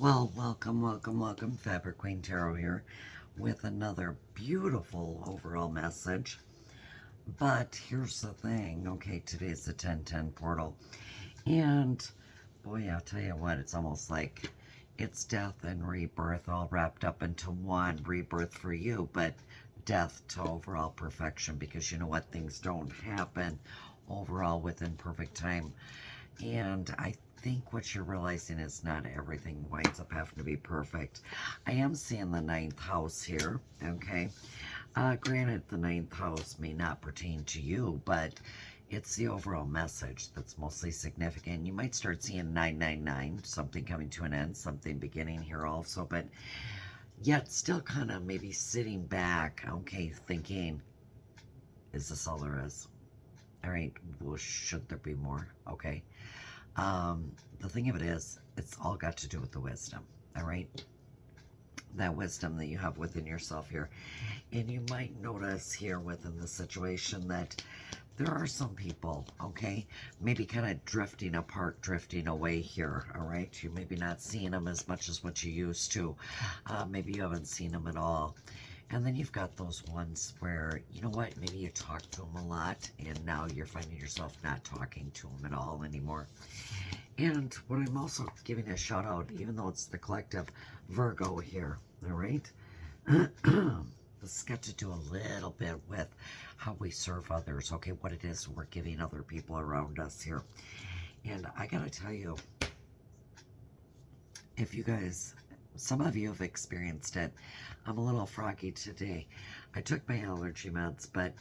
Well, welcome, Fabric Queen Tarot here with another beautiful overall message. But here's the thing, okay, today's the 1010 portal. And boy, I'll tell you what, it's almost like it's death and rebirth all wrapped up into one rebirth for you, but death to overall perfection, because you know what, things don't happen overall within perfect time. And I think what you're realizing is not everything winds up having to be perfect. I am seeing the ninth house here, okay? Granted, the ninth house may not pertain to you, but it's the overall message that's mostly significant. You might start seeing 999, something coming to an end, something beginning here also, but yet still kind of maybe sitting back, okay, thinking, is this all there is? All right, well, should there be more? Okay. The thing of it is, it's all got to do with the wisdom, all right? That wisdom that you have within yourself here. And you might notice here within the situation that there are some people, okay, maybe kind of drifting apart, drifting away here, all right? You maybe not seeing them as much as what you used to. Maybe you haven't seen them at all. And then you've got those ones where, you know what, maybe you talk to them a lot, and now you're finding yourself not talking to them at all anymore. And what I'm also giving a shout out, even though it's the collective Virgo here, all right? This has got to do a little bit with how we serve others, okay? What it is we're giving other people around us here. And I gotta tell you, if you guys, some of you have experienced it. I'm a little froggy today. I took my allergy meds, but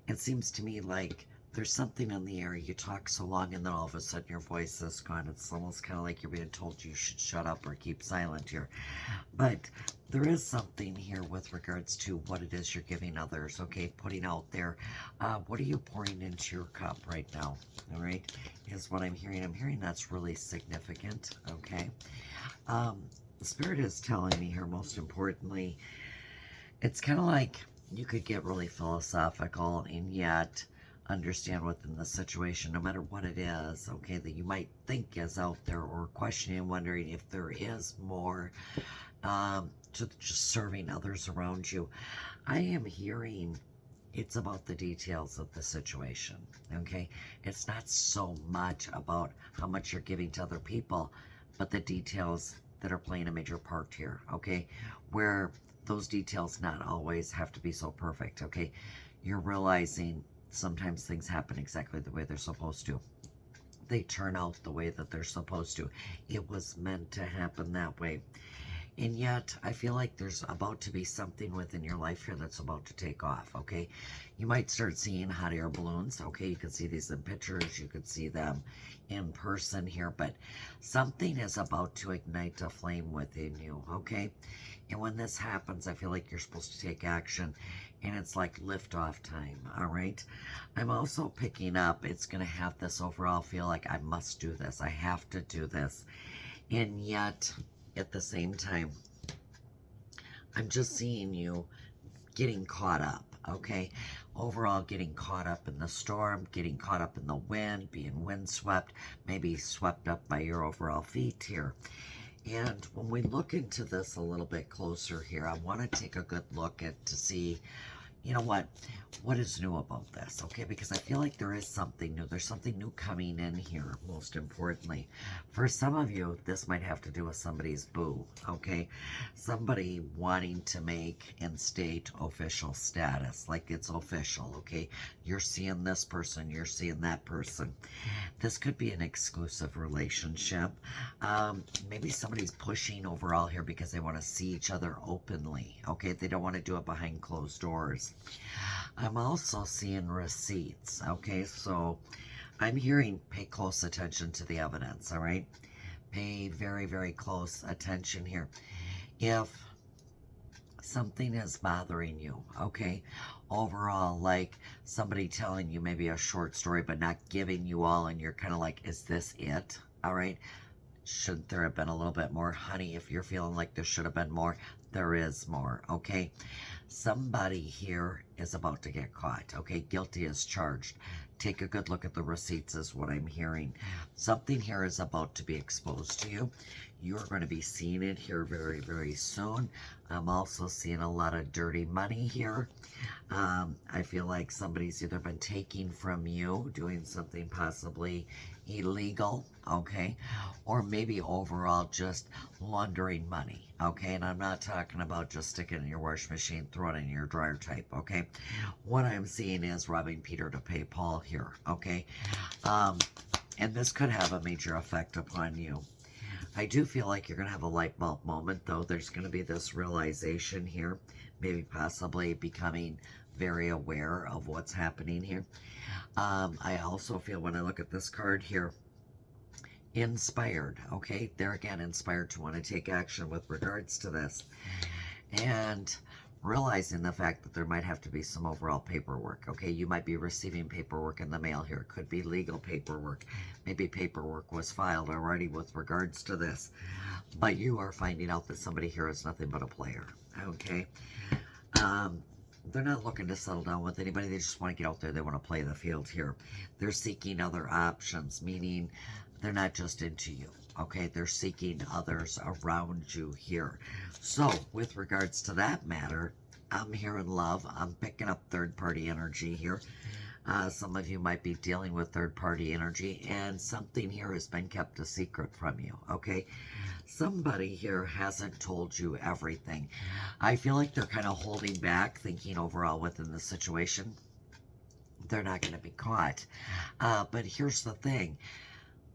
it seems to me like there's something in the air. You talk so long and then all of a sudden your voice is gone. It's almost kind of like you're being told you should shut up or keep silent here. But there is something here with regards to what it is you're giving others, okay? Putting out there. What are you pouring into your cup right now, all right? Is what I'm hearing. I'm hearing that's really significant, okay? The Spirit is telling me here, most importantly, it's kind of like you could get really philosophical and yet understand within the situation, no matter what it is, okay, that you might think is out there, or questioning and wondering if there is more to just serving others around you. I am hearing it's about the details of the situation, okay? It's not so much about how much you're giving to other people, but the details that are playing a major part here, okay? Where those details not always have to be so perfect, okay? You're realizing sometimes things happen exactly the way they're supposed to. They turn out the way that they're supposed to. It was meant to happen that way. And yet, I feel like there's about to be something within your life here that's about to take off, okay? You might start seeing hot air balloons, okay? You can see these in pictures. You could see them in person here. But something is about to ignite a flame within you, okay? And when this happens, I feel like you're supposed to take action. And it's like liftoff time, all right? I'm also picking up, it's going to have this overall feel like I must do this. I have to do this. And yet, at the same time, I'm just seeing you getting caught up, okay? Overall, getting caught up in the storm, getting caught up in the wind, being windswept, maybe swept up by your overall feet here. And when we look into this a little bit closer here, I want to take a good look at to see, you know what is new about this, okay? Because I feel like there is something new. There's something new coming in here, most importantly. For some of you, this might have to do with somebody's boo, okay? Somebody wanting to make and state official status, like it's official, okay? You're seeing this person, you're seeing that person. This could be an exclusive relationship. Maybe somebody's pushing overall here because they want to see each other openly, okay? They don't want to do it behind closed doors. I'm also seeing receipts, okay? So I'm hearing pay close attention to the evidence, all right? Pay very, very close attention here. If something is bothering you, okay? Overall, like somebody telling you maybe a short story but not giving you all, and you're kind of like, is this it? All right? should there have been a little bit more? Honey, if you're feeling like there should have been more, there is more, okay? Somebody here is about to get caught, okay? Guilty as charged. Take a good look at the receipts is what I'm hearing. Something here is about to be exposed to you. You're going to be seeing it here very, very soon. I'm also seeing a lot of dirty money here. I feel like somebody's either been taking from you, doing something possibly illegal, okay? Or maybe overall just laundering money, okay? And I'm not talking about just sticking it in your wash machine, throwing it in your dryer type, okay? What I'm seeing is robbing Peter to pay Paul here, okay? And this could have a major effect upon you. I do feel like you're going to have a light bulb moment, though. There's going to be this realization here, maybe possibly becoming very aware of what's happening here. I also feel when I look at this card here, inspired, okay? They're again inspired to want to take action with regards to this. And realizing the fact that there might have to be some overall paperwork, okay? You might be receiving paperwork in the mail here. It could be legal paperwork. Maybe paperwork was filed already with regards to this. But you are finding out that somebody here is nothing but a player, okay? They're not looking to settle down with anybody. They just want to get out there. They want to play the field here. They're seeking other options, meaning they're not just into you. Okay, they're seeking others around you here. So, with regards to that matter, I'm hearing love. I'm picking up third-party energy here. Some of you might be dealing with third-party energy, and something here has been kept a secret from you, okay? Somebody here hasn't told you everything. I feel like they're kind of holding back, thinking overall within the situation. They're not going to be caught. But here's the thing.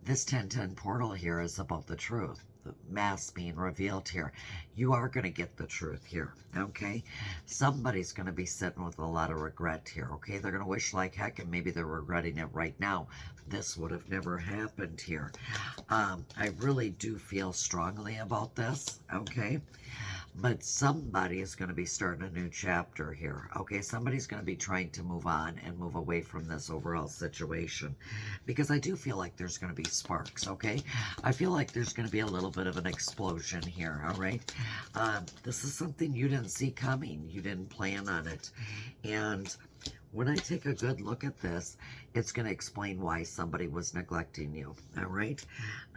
This 1010 portal here is about the truth. The mask being revealed here. You are going to get the truth here, okay? Somebody's going to be sitting with a lot of regret here, okay? They're going to wish like heck, and maybe they're regretting it right now. This would have never happened here. I really do feel strongly about this, okay? But somebody is going to be starting a new chapter here, okay? Somebody's going to be trying to move on and move away from this overall situation, because I do feel like there's going to be sparks, okay? I feel like there's going to be a little bit of an explosion here, all right? This is something you didn't see coming. You didn't plan on it. And when I take a good look at this, it's going to explain why somebody was neglecting you, all right?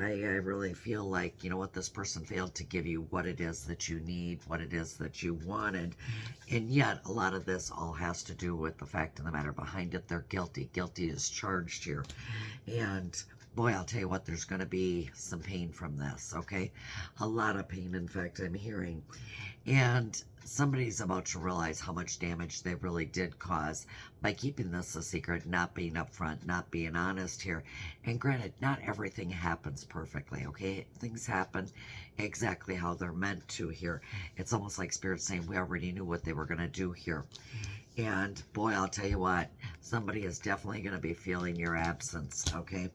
I really feel like, you know what, this person failed to give you what it is that you need, what it is that you wanted, and yet a lot of this all has to do with the fact of the matter behind it. They're guilty. Guilty is charged here. And boy, I'll tell you what, there's going to be some pain from this, okay? A lot of pain, in fact, I'm hearing. And somebody's about to realize how much damage they really did cause by keeping this a secret, not being upfront, not being honest here. And granted, not everything happens perfectly, okay? Things happen exactly how they're meant to here. It's almost like Spirit saying we already knew what they were going to do here. And boy, I'll tell you what, somebody is definitely going to be feeling your absence, okay?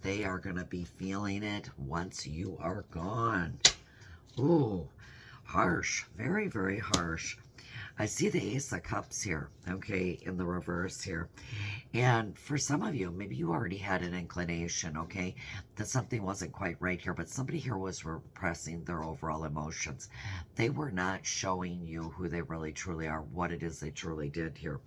They are going to be feeling it once you are gone. Ooh. Harsh, very, very harsh. I see the Ace of Cups here, okay, in the reverse here. And for some of you, maybe you already had an inclination, okay, that something wasn't quite right here, but somebody here was repressing their overall emotions. They were not showing you who they really truly are, what it is they truly did here.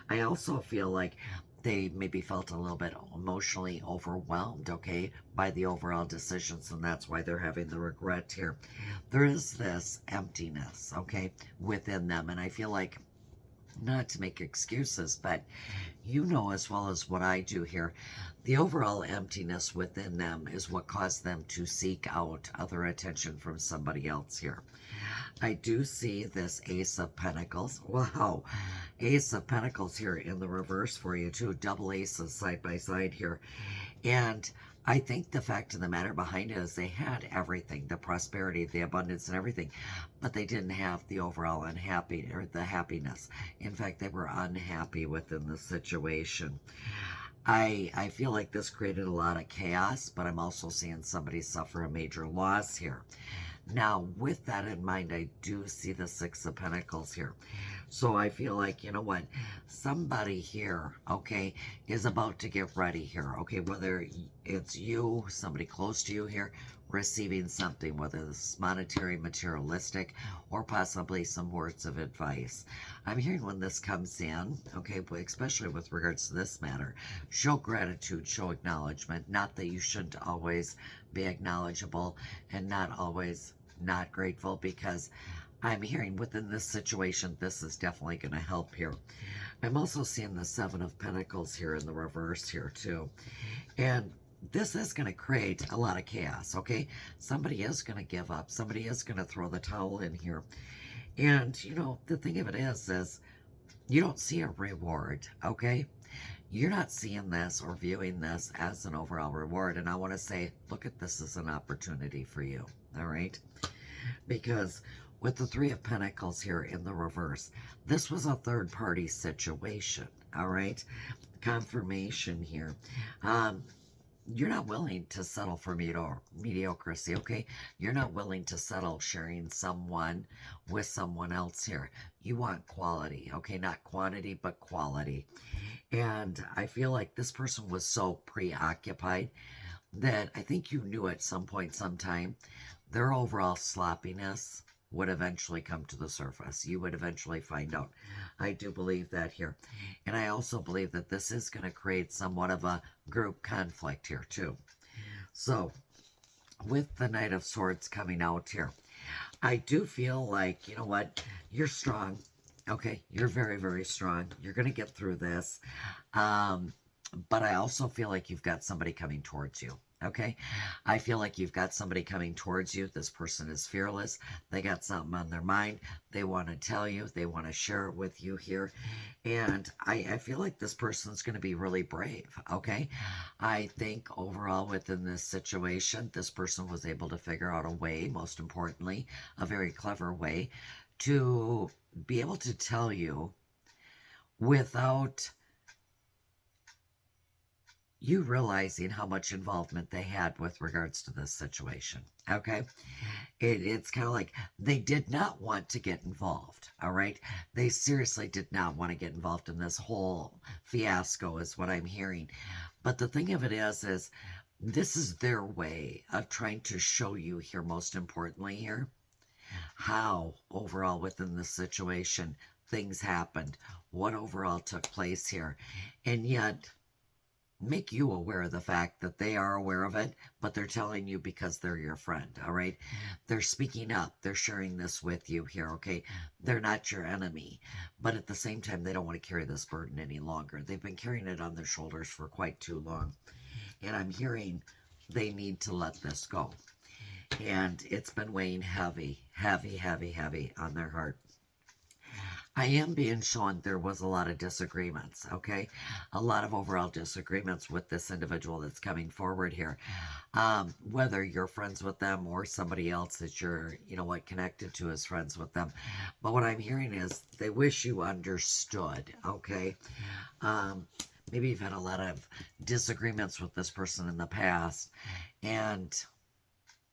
I also feel like they maybe felt a little bit emotionally overwhelmed, okay, by the overall decisions, and that's why they're having the regret here. There is this emptiness, okay, within them, and I feel like, not to make excuses, but you know as well as what I do here, the overall emptiness within them is what caused them to seek out other attention from somebody else here. I do see this Ace of Pentacles. Wow. Ace of Pentacles here in the reverse for you too. Double aces side by side here. And I think the fact of the matter behind it is they had everything, the prosperity, the abundance and everything, but they didn't have the overall unhappy or the happiness. In fact, they were unhappy within the situation. I feel like this created a lot of chaos, but I'm also seeing somebody suffer a major loss here. Now, with that in mind, I do see the Six of Pentacles here. So I feel like, you know what, somebody here, okay, is about to get ready here, okay, whether it's you, somebody close to you here, receiving something, whether this is monetary, materialistic, or possibly some words of advice. I'm hearing when this comes in, okay, but especially with regards to this matter, show gratitude, show acknowledgement. Not that you shouldn't always be acknowledgeable and not always not grateful, because I'm hearing within this situation, this is definitely going to help here. I'm also seeing the Seven of Pentacles here in the reverse here too. And this is going to create a lot of chaos, okay? Somebody is going to give up. Somebody is going to throw the towel in here. And, you know, the thing of it is you don't see a reward, okay? You're not seeing this or viewing this as an overall reward. And I want to say, look at this as an opportunity for you, all right? Because with the Three of Pentacles here in the reverse, this was a third party situation, all right? Confirmation here. You're not willing to settle for mediocrity, okay? You're not willing to settle sharing someone with someone else here. You want quality, okay? Not quantity, but quality. And I feel like this person was so preoccupied that I think you knew at some point, sometime, their overall sloppiness would eventually come to the surface. You would eventually find out. I do believe that here. And I also believe that this is going to create somewhat of a group conflict here too. So with the Knight of Swords coming out here, I do feel like, you know what, you're strong. Okay, you're very, very strong. You're going to get through this. But I also feel like you've got somebody coming towards you. Okay, I feel like you've got somebody coming towards you. This person is fearless. They got something on their mind. They want to tell you. They want to share it with you here. And I feel like this person's going to be really brave. Okay, I think overall within this situation, this person was able to figure out a way, most importantly, a very clever way to be able to tell you without you realizing how much involvement they had with regards to this situation. Okay, it's kind of like they did not want to get involved. All right, they seriously did not want to get involved in this whole fiasco, is what I'm hearing. But the thing of it is this is their way of trying to show you here, most importantly here, how overall within the situation things happened, what overall took place here, and yet make you aware of the fact that they are aware of it, but they're telling you because they're your friend, all right? They're speaking up. They're sharing this with you here, okay? They're not your enemy, but at the same time, they don't want to carry this burden any longer. They've been carrying it on their shoulders for quite too long, and I'm hearing they need to let this go, and it's been weighing heavy, heavy, heavy, heavy on their heart. I am being shown there was a lot of disagreements, okay? A lot of overall disagreements with this individual that's coming forward here. Whether you're friends with them or somebody else that you're, you know what, connected to is friends with them. But what I'm hearing is they wish you understood, okay? Maybe you've had a lot of disagreements with this person in the past, and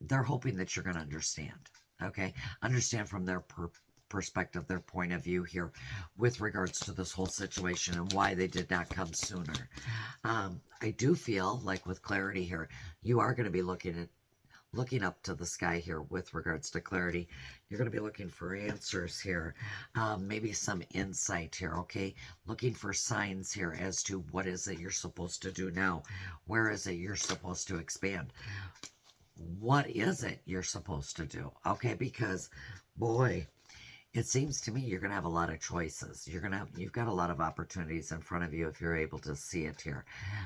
they're hoping that you're going to understand, okay? Understand from their perspective, their point of view here with regards to this whole situation and why they did not come sooner. I do feel like with clarity here, you are going to be looking up to the sky here with regards to clarity. You're going to be looking for answers here, maybe some insight here, okay? Looking for signs here as to what is it you're supposed to do now? Where is it you're supposed to expand? What is it you're supposed to do? Okay, because boy, it seems to me you're going to have a lot of choices. You've got a lot of opportunities in front of you if you're able to see it here.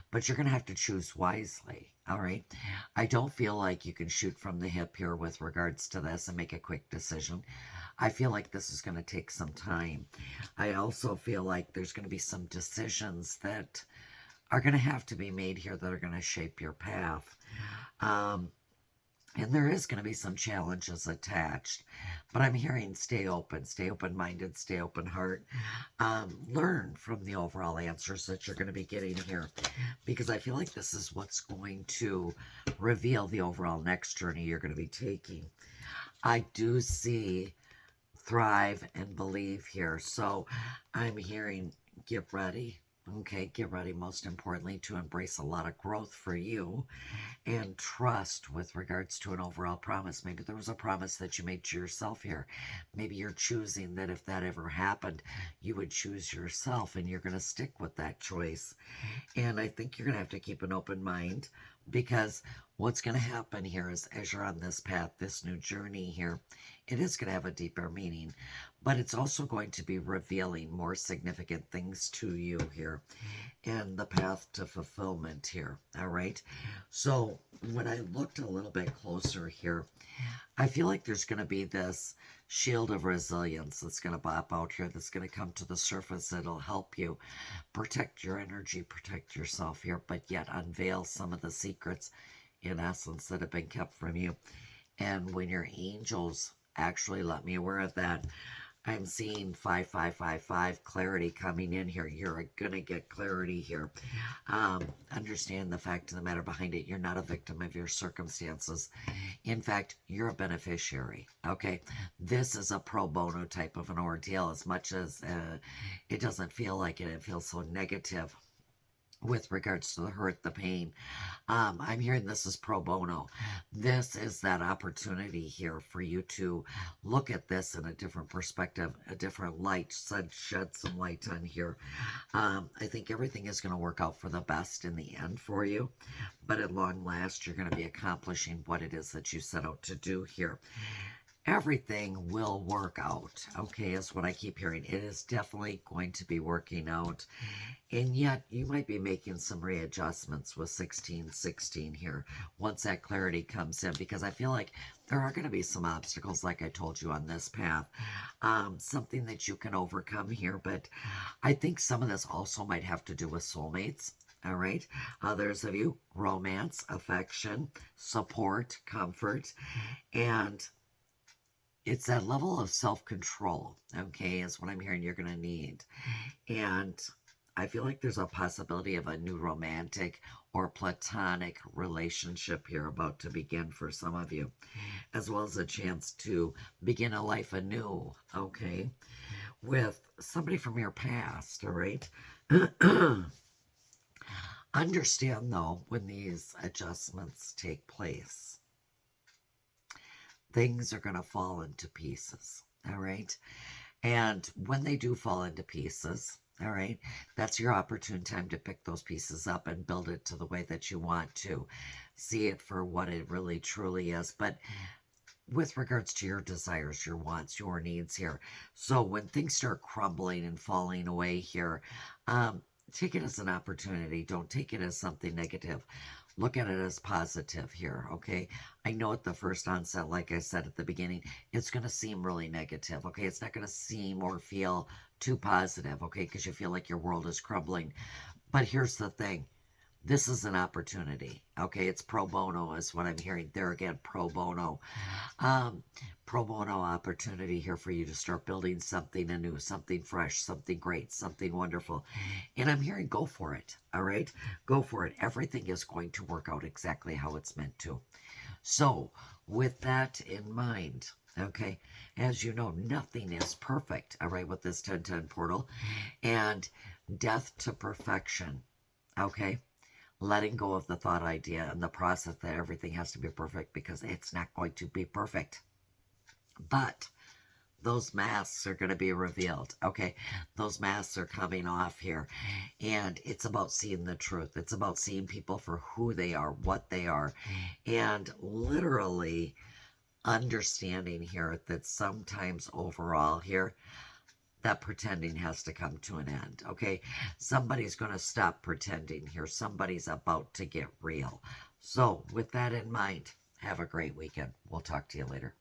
But you're going to have to choose wisely, all right? I don't feel like you can shoot from the hip here with regards to this and make a quick decision. I feel like this is going to take some time. I also feel like there's going to be some decisions that are going to have to be made here that are going to shape your path. And there is going to be some challenges attached. But I'm hearing stay open-minded, stay open heart. Learn from the overall answers that you're going to be getting here. Because I feel like this is what's going to reveal the overall next journey you're going to be taking. I do see thrive and believe here. So I'm hearing get ready. Okay, get ready, most importantly, to embrace a lot of growth for you and trust with regards to an overall promise. Maybe there was a promise that you made to yourself here. Maybe you're choosing that if that ever happened, you would choose yourself and you're going to stick with that choice. And I think you're going to have to keep an open mind because what's going to happen here is as you're on this path, this new journey here, it is going to have a deeper meaning, but it's also going to be revealing more significant things to you here and the path to fulfillment here. All right. So when I looked a little bit closer here, I feel like there's going to be this shield of resilience that's going to pop out here, that's going to come to the surface. That'll help you protect your energy, protect yourself here, but yet unveil some of the secrets, in essence, that have been kept from you. And when your angels actually let me aware of that, I'm seeing 5555 clarity coming in here. You're gonna get clarity here. Understand the fact of the matter behind it. You're not a victim of your circumstances. In fact, you're a beneficiary. Okay, this is a pro bono type of an ordeal. As much as it doesn't feel like it feels so negative with regards to the hurt, the pain. I'm hearing this is pro bono. This is that opportunity here for you to look at this in a different perspective, a different light, shed some light on here. I think everything is going to work out for the best in the end for you, but at long last, you're going to be accomplishing what it is that you set out to do here. Everything will work out, okay, is what I keep hearing. It is definitely going to be working out. And yet, you might be making some readjustments with 1616 here once that clarity comes in, because I feel like there are going to be some obstacles, like I told you, on this path. Something that you can overcome here, but I think some of this also might have to do with soulmates. All right. Others of you, romance, affection, support, comfort, and it's that level of self-control, okay, is what I'm hearing you're going to need. And I feel like there's a possibility of a new romantic or platonic relationship here about to begin for some of you, as well as a chance to begin a life anew, okay, with somebody from your past, all right? Understand, though, when these adjustments take place, things are going to fall into pieces, all right? And when they do fall into pieces, all right, that's your opportune time to pick those pieces up and build it to the way that you want to. See it for what it really truly is. But with regards to your desires, your wants, your needs here. So when things start crumbling and falling away here, take it as an opportunity. Don't take it as something negative. Look at it as positive here, okay? I know at the first onset, like I said at the beginning, it's going to seem really negative, okay? It's not going to seem or feel too positive, okay? Because you feel like your world is crumbling. But here's the thing. This is an opportunity, okay? It's pro bono is what I'm hearing. There again, pro bono. Pro bono opportunity here for you to start building something anew, something fresh, something great, something wonderful. And I'm hearing go for it, all right? Go for it. Everything is going to work out exactly how it's meant to. So with that in mind, okay, as you know, nothing is perfect, all right, with this 1010 portal. And death to perfection, okay? Letting go of the thought idea and the process that everything has to be perfect, because it's not going to be perfect. But those masks are going to be revealed, okay? Those masks are coming off here. And it's about seeing the truth. It's about seeing people for who they are, what they are, and literally understanding here that sometimes overall here, that pretending has to come to an end, okay? Somebody's going to stop pretending here. Somebody's about to get real. So with that in mind, have a great weekend. We'll talk to you later.